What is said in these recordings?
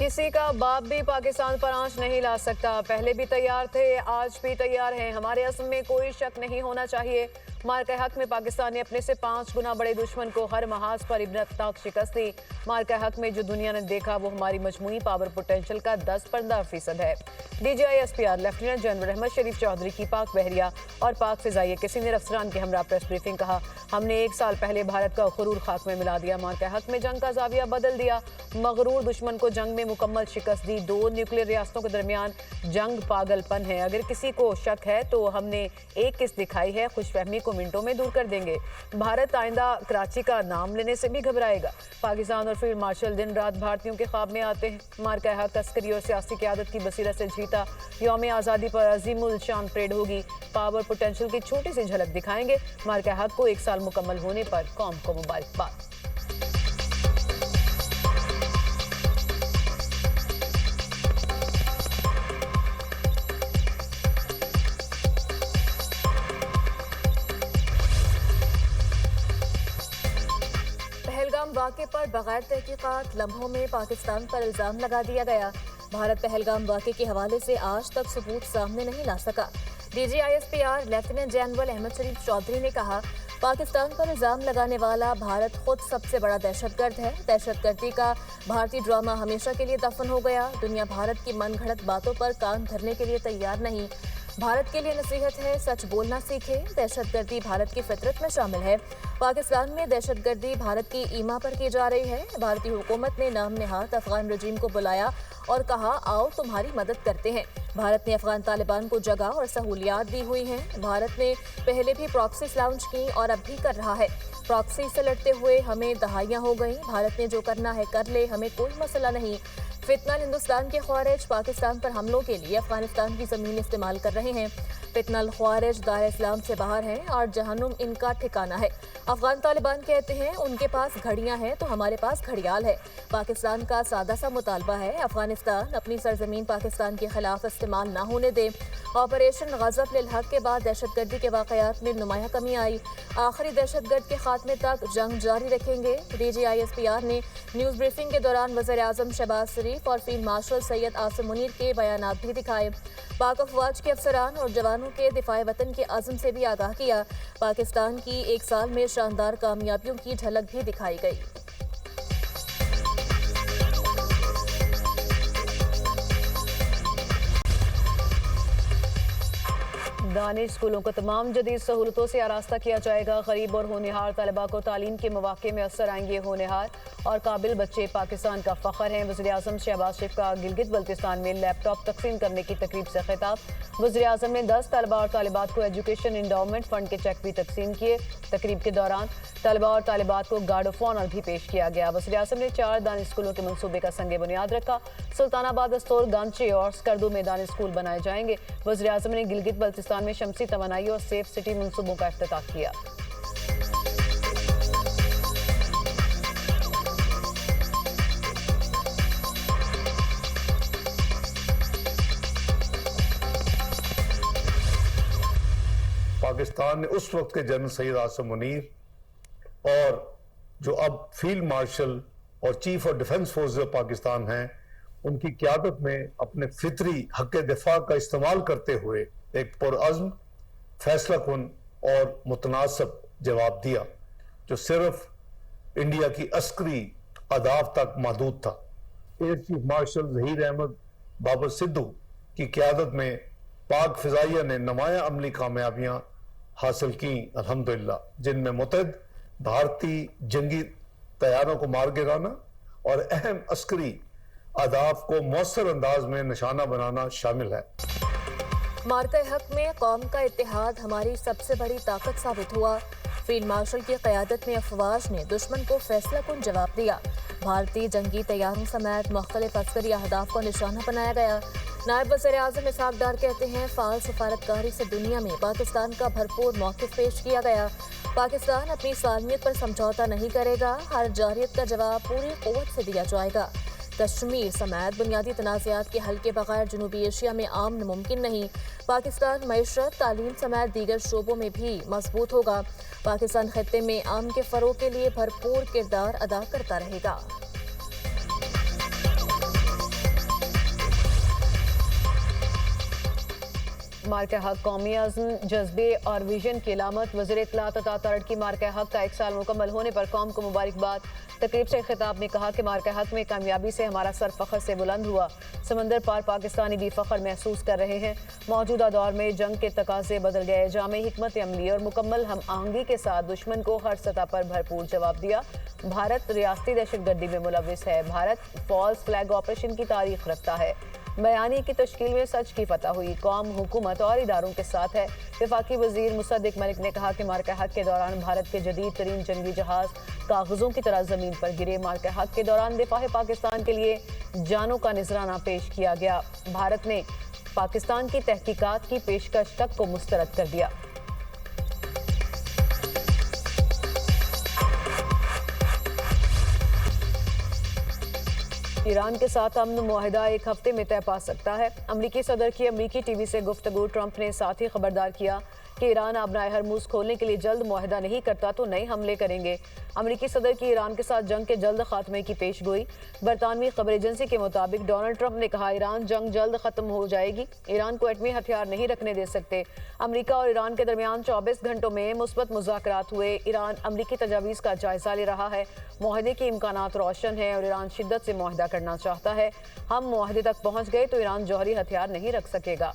किसी का बाप भी पाकिस्तान पर आंच नहीं ला सकता। पहले भी तैयार थे, आज भी तैयार हैं। हमारे अज़्म में कोई शक नहीं होना चाहिए। मार्के हक में पाकिस्तान ने अपने से 5 गुना बड़े दुश्मन को हर महाज पर इब्रतनाक शिकस्त दी। मार्के हक में जो दुनिया ने देखा वो हमारी मजमूई पावर पोटेंशियल का 10-15% है। DGI-SPR लेफ्टिनेंट जनरल अहमद शरीफ चौधरी की पाक बहरिया और पाक फिजाइया के सीनियर अफसरान के हमरा प्रेस ब्रीफिंग। कहा, हमने 1 साल पहले भारत का गुरूर खाक में मिला दिया। मार्के हक में जंग का जाविया बदल दिया। मगरूर दुश्मन को जंग में मुकम्मल शिकस्त दी। 2 न्यूक्लियर रियासतों के दरमियान जंग पागलपन है। अगर किसी को शक है तो हमने एक किस्त दिखाई है, खुशफहमी को मिनटों में दूर कर देंगे। भारत आइंदा कराची का नाम लेने से भी घबराएगा। पाकिस्तान और फील्ड मार्शल दिन रात भारतीयों के ख्वाब में आते हैं। मार्का हक अस्करी और सियासी क़यादत की बसीरत से जीता। यौम आज़ादी पर अजीमुल शान परेड होगी। पावर पोटेंशियल की छोटी सी झलक दिखाएंगे। मार्का हक को 1 साल मुकम्मल होने पर कौम को मुबारकबाद। पहलगाम वाक़े पर बगैर तहकीकात लम्हों में पाकिस्तान पर इल्ज़ाम लगा दिया गया। भारत पहलगाम वाक़े के हवाले से आज तक सबूत सामने नहीं ला सका। DGI-SPR लेफ्टिनेंट जनरल अहमद शरीफ चौधरी ने कहा, पाकिस्तान पर इल्ज़ाम लगाने वाला भारत खुद सबसे बड़ा दहशतगर्द है। दहशतगर्दी का भारतीय ड्रामा हमेशा के लिए दफन हो गया। दुनिया भारत की मनगढ़ंत बातों पर कान धरने के लिए तैयार नहीं। भारत के लिए नसीहत है, सच बोलना सीखे। दहशतगर्दी भारत की फितरत में शामिल है। पाकिस्तान में दहशतगर्दी भारत की ईमा पर की जा रही है। भारतीय हुकूमत ने नाम नेहात अफगान रजीम को बुलाया और कहा, आओ तुम्हारी मदद करते हैं। भारत ने अफगान तालिबान को जगह और सहूलियात दी हुई हैं। भारत ने पहले भी प्रॉक्सीज लॉन्च की और अब भी कर रहा है। प्रॉक्सी से लड़ते हुए हमें दहाइयां हो गई। भारत ने जो करना है कर ले, हमें कोई मसला नहीं। फितना हिंदुस्तान के ख्वारिज पाकिस्तान पर हमलों के लिए अफगानिस्तान की जमीन इस्तेमाल कर रहे हैं। फितनल ख्वारिज दायरे इस्लाम से बाहर हैं और जहन्नुम इनका ठिकाना है। अफगान तालिबान कहते हैं, उनके पास घड़ियां हैं तो हमारे पास घड़ियाल है। पाकिस्तान का सादा सा मुतालबा है, अफगानिस्तान अपनी सरजमीन पाकिस्तान के खिलाफ इस्तेमाल न होने दे। ऑपरेशन गज़ब लिल हक के बाद दहशतगर्दी के वाक़यात में नुमाया कमी आई। आखिरी दहशतगर्द के खात्मे तक जंग जारी रखेंगे। DGI-SPR ने न्यूज़ ब्रीफिंग के दौरान वज़ीर आज़म शहबाज शरीफ और फील्ड मार्शल सैयद आसिम मुनीर के बयानात भी दिखाए। पाक अफवाज के अफसरान और जवानों के दिफाए वतन के अज़्म से भी आगाह किया। पाकिस्तान की 1 साल में शानदार कामयाबियों की झलक भी दिखाई गई। दानिश स्कूलों को तमाम जदीद सहूलतों से आरास्ता किया जाएगा। गरीब और होनहार तलबा को तालीम के मौके में असर आएंगे। होनहार और काबिल बच्चे पाकिस्तान का फ़ख्र हैं। वज़ीर आज़म शहबाज शरीफ का गिलगित बल्तिस्तान में लैपटॉप तकसीम करने की तकरीब से खिताब। वज़ीर आज़म ने 10 तलबा और तालिबात को एजुकेशन इंडोमेंट फ़ंड के चेक भी तकसीम किए। तकरीब के दौरान तलबा और तालिबात को गार्ड ऑफ ऑनर भी पेश किया गया। वज़ीर आज़म ने 4 दानिश स्कूलों के मनसूबे का संग बुनियाद रखा। सुल्तानाबाद, दस्तूर, गांची और स्कर्दू में दानिश स्कूल बनाए जाएंगे। वज़ीर आज़म ने गिलगित बल्तिस्तान में शमसी तवानाई और सेफ सिटी मनसूबों का इफ्तिताह किया। पाकिस्तान ने उस वक्त के जनरल सैयद आसिम मुनीर और जो अब फील्ड मार्शल और chief of defence forces Pakistan हैं, उनकी क़यादत में अपने फितरी हक दिफा का इस्तेमाल करते हुए एक पुरअज़्म, फैसला कुन और मुतनासिब जवाब दिया, जो सिर्फ इंडिया की अस्करी अहदाफ तक महदूद था। Air chief marshal Zaheer Ahmed Babar Sidhu की क़यादत में पाक फिजाइया ने नुमाया अमली कामयाबियां हासिल की अल्हम्दुलिल्लाह, जिनमें मुतअद्दिद भारतीय जंगी तैयारों को मार गिराना और अहम अस्करी अहदाफ को मौसर अंदाज में निशाना बनाना शामिल है। मार्का हक में कौम का इत्तेहाद हमारी सबसे बड़ी ताकत साबित हुआ। फील्ड मार्शल की क़यादत में अफवाज ने दुश्मन को फैसला कुन जवाब दिया। भारतीय जंगी तैयारों समेत मुख्तलिफ अस्करी अहदाफ को निशाना बनाया गया। नायब वज़ीर आज़म इसहाक डार कहते हैं, फ़ाल सफारतकारी से दुनिया में पाकिस्तान का भरपूर मौक़िफ़ पेश किया गया। पाकिस्तान अपनी सालमियत पर समझौता नहीं करेगा। हर जारियत का जवाब पूरी क़ुव्वत से दिया जाएगा। कश्मीर समेत बुनियादी तनाज़ात के हल के बगैर जनूबी एशिया में आमन मुमकिन नहीं। पाकिस्तान मईशत, तालीम समेत दीगर शोबों में भी मजबूत होगा। पाकिस्तान खत्ते में आम के फ़रोग़ के लिए भरपूर किरदार अदा करता रहेगा। मार्के हक कौमी अज़्म, जज्बे और विजन की अलामत। वज़ीर इत्तलात तथा तरक्की मार्के हक का 1 साल मुकम्मल होने पर कौम को मुबारकबाद। तकरीब से खिताब में कहा कि मार्के हक में कामयाबी से हमारा सर फ़ख्र से बुलंद हुआ। समंदर पार पाकिस्तानी भी फ़ख्र महसूस कर रहे हैं। मौजूदा दौर में जंग के तकाज़े बदल गए। जामे हिकमत अमली और मुकम्मल हम आहंगी के साथ दुश्मन को हर सतह पर भरपूर जवाब दिया। भारत रियासती दहशतगर्दी में मुलविस है। भारत फॉल्स फ्लैग ऑपरेशन की तारीख रखता है। बयानी की तश्कील में सच की फतह हुई। कौम हुकूमत और इदारों के साथ है। वफाकी वजीर मुसद्दिक मलिक ने कहा कि मार्के हक के दौरान भारत के जदीद तरीन जंगी जहाज कागजों की तरह जमीन पर गिरे। मार्के हक के दौरान दिफाए पाकिस्तान के लिए जानों का नजराना पेश किया गया। भारत ने पाकिस्तान की तहकीकात की पेशकश तक को मुस्तरद कर दिया। ईरान के साथ अमन मुआहिदा 1 हफ्ते में तय पा सकता है। अमरीकी सदर की अमरीकी टीवी से गुफ्तगू। ट्रंप ने साथ ही खबरदार किया कि ईरान अपना हरमुज खोलने के लिए जल्द मुआहिदा नहीं करता तो नए हमले करेंगे। अमरीकी सदर की ईरान के साथ जंग के जल्द खात्मे की पेशगोई। बरतानवी खबर एजेंसी के मुताबिक डोनाल्ड ट्रंप ने कहा ईरान जंग जल्द खत्म हो जाएगी। ईरान को एटमी हथियार नहीं रखने दे सकते। अमरीका और ईरान के दरमियान 24 घंटों में मुस्बत मुज़ाकरात हुए। ईरान अमरीकी तजावीज़ का जायजा ले रहा है। मुआहदे के इम्कानात रोशन है और ईरान शिद्दत से मुआहदा करना चाहता है। हम मुआहदे तक पहुँच गए तो ईरान जौहरी हथियार नहीं रख सकेगा।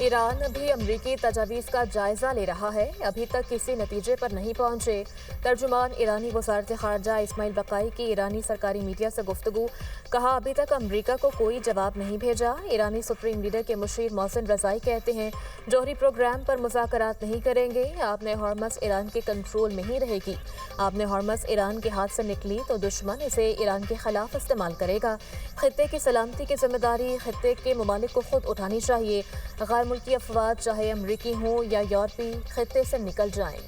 ईरान अभी अमरीकी तजावीज़ का जायजा ले रहा है, अभी तक किसी नतीजे पर नहीं पहुंचे। तर्जुमान ईरानी वज़ारत ख़ारजा इस्माइल बकाई की ईरानी सरकारी मीडिया से गुफ्तगू। कहा अभी तक अमरीका को कोई जवाब नहीं भेजा। ईरानी सुप्रीम लीडर के मुशीर मोहसिन रज़ाई कहते हैं जौहरी प्रोग्राम पर मुज़ाकरात नहीं करेंगे। आपने हॉर्मस ईरान के कंट्रोल में ही रहेगी। आपने हॉर्मस ईरान के हाथ से निकली तो दुश्मन इसे ईरान के खिलाफ इस्तेमाल करेगा। खित्ते की सलामती की जिम्मेदारी खित्ते के ममालिक को खुद उठानी चाहिए। गैर मुल्की अफवाज चाहे अमरीकी हों या यूरोपी खित्ते से निकल जाएं।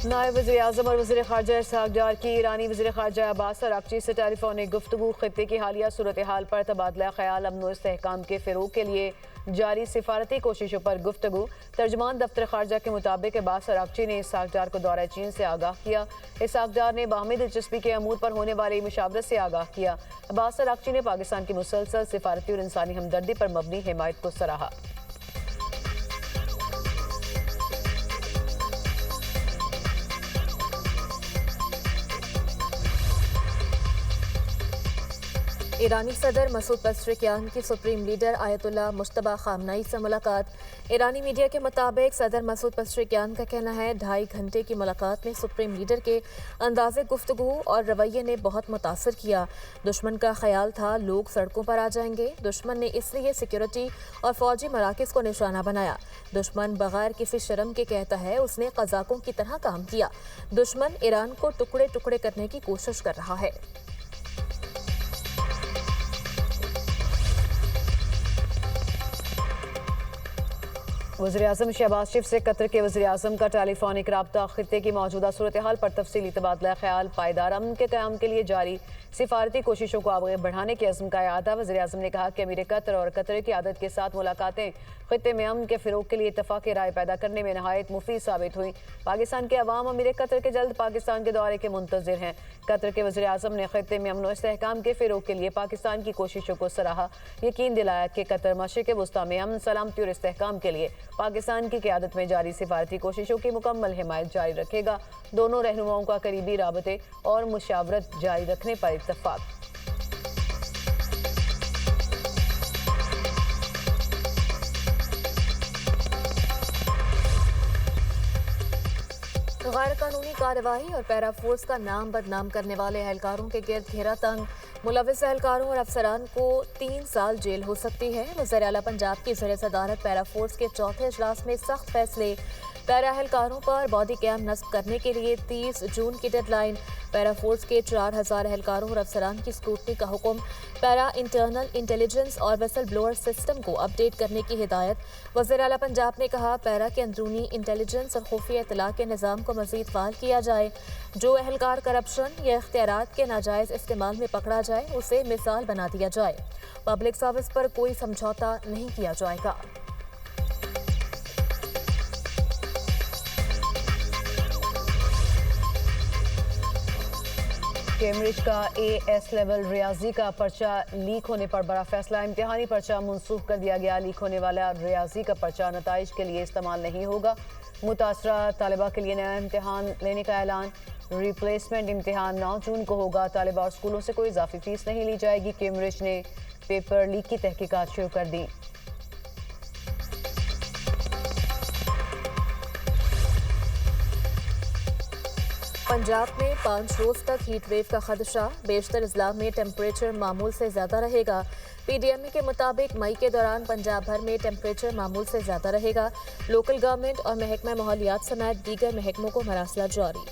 नायब वज़ीर आज़म और वज़ीर ख़ारजा इसहाक़ डार की ईरानी वज़ीर ख़ारजा अब्बास अराग़ची से टेलीफोनिक गुफ्तगू। खित्ते की हालिया सूरत हाल पर तबादला ख्याल, अमन व इस्तेहकाम के फ़रोग़ के लिए जारी सिफारती कोशिशों पर गुफ्तगू। तर्जुमान दफ्तर ख़ारजा के मुताबिक अब्बास अराग़ची ने इसहाक़ डार को दौरा चीन से आगाह किया। इसहाक़ डार ने बाहमी दिलचस्पी के अमूर पर होने वाली मुशावरत से आगाह किया। अब्बास अराग़ची ने पाकिस्तान की मुसलसल सिफारती और इंसानी हमदर्दी पर मबनी हिमायत को सराहा। ईरानी सदर मसूद पेज़ेश्कियान की सुप्रीम लीडर आयतुल्लाह मुज्तबा ख़ामनई से मुलाकात। ईरानी मीडिया के मुताबिक सदर मसूद पेज़ेश्कियान का कहना है 2.5 घंटे की मुलाकात में सुप्रीम लीडर के अंदाज़े गुफ्तगू और रवैये ने बहुत मुतासर किया। दुश्मन का ख्याल था लोग सड़कों पर आ जाएंगे। दुश्मन ने इसलिए सिक्योरिटी और फौजी मराकज़ को निशाना बनाया। दुश्मन बगैर किसी शर्म के कहता है उसने क़ज़ाक़ों की तरह काम किया। दुश्मन ईरान को टुकड़े टुकड़े करने की कोशिश कर रहा है। वज़ीर-ए-आज़म शहबाज शरीफ से कतर के वज़ीर-ए-आज़म का टेलीफोनिक राब्ता। खित्ते की मौजूदा सूरत हाल पर तफसीली तबादला ख्याल, पायदार अमन के क़याम के लिए जारी सिफारती कोशिशों को आगे बढ़ाने के अज़्म का इआदा। वज़ीर-ए-आज़म ने कहा कि अमीर कतर और कतर की आदत के साथ मुलाकातें खित्ते में अमन के फ़रोग़ के लिए इत्तफ़ाक़ राय पैदा करने में नहायत मुफीद साबित हुई। पाकिस्तान के अवाम अमीर कतर के जल्द पाकिस्तान के दौरे के मुंतज़िर हैं। कतर के वज़ीर-ए-आज़म ने खित्ते में अमन व इस्तेहकाम के फ़रोग़ के लिए पाकिस्तान की कोशिशों को सराहा। यकीन दिलाया कि कतर मशरिक़ वुस्ता में अमन, सलामती और इस्तेहकाम के लिए पाकिस्तान की क़यादत में जारी सिफारती कोशिशों की मुकम्मल हिमायत जारी रखेगा। दोनों रहनुमाओं का करीबी राबते और मुशावरत जारी रखने पर इत्तफ़ाक़। गैर कानूनी कार्रवाई और पैरा फोर्स का नाम बदनाम करने वाले एहलकारों के गिर्द घेरा तंग। मुलविस एहलकारों और अफसरान को 3 साल जेल हो सकती है। वज़ीर आला पंजाब की ज़ेर सदारत पैरा फोर्स के चौथे इजलास में सख्त फैसले। पैरा एहलकारों पर बॉडी कैम नस्ब करने के लिए 30 जून की डेडलाइन। पैरा फोर्स के 4000 एहलकारों और अफसरान की स्क्रूटनी का हुक्म। पैरा इंटरनल इंटेलिजेंस और वेसल ब्लोअर सिस्टम को अपडेट करने की हिदायत। वज़ीर आला पंजाब ने कहा, पैरा के अंदरूनी इंटेलिजेंस और खुफिया इत्तला के निज़ाम को मज़ीद फ़ाल किया जाए। जो एहलकार करप्शन या इख्तियारात के नाजायज़ इस्तेमाल में पकड़ा जाए उसे मिसाल बना दिया जाए। पब्लिक सर्विस पर कोई समझौता नहीं किया जाएगा। कैम्ब्रिज का AS लेवल रियाजी का पर्चा लीक होने पर बड़ा फैसला। इम्तिहानी पर्चा मनसूख कर दिया गया। लीक होने वाला रियाजी का पर्चा नताइज के लिए इस्तेमाल नहीं होगा। मुतासरा तालिबा के लिए नया इम्तिहान लेने का ऐलान। रिप्लेसमेंट इम्तिहान 9 जून को होगा। तालिबा और स्कूलों से कोई इजाफी फीस नहीं ली जाएगी। कैम्ब्रिज ने पेपर लीक की तहकीकात शुरू कर दी। पंजाब में 5 रोज तक हीट वेव का खदशा। बेशतर अजला में टेम्परेचर मामूल से ज़्यादा रहेगा। PDMA के मुताबिक मई के दौरान पंजाब भर में टेम्परेचर मामूल से ज़्यादा रहेगा। लोकल गवर्नमेंट और महकमा माहौलियात समेत दीगर महकमों को मरासला जारी।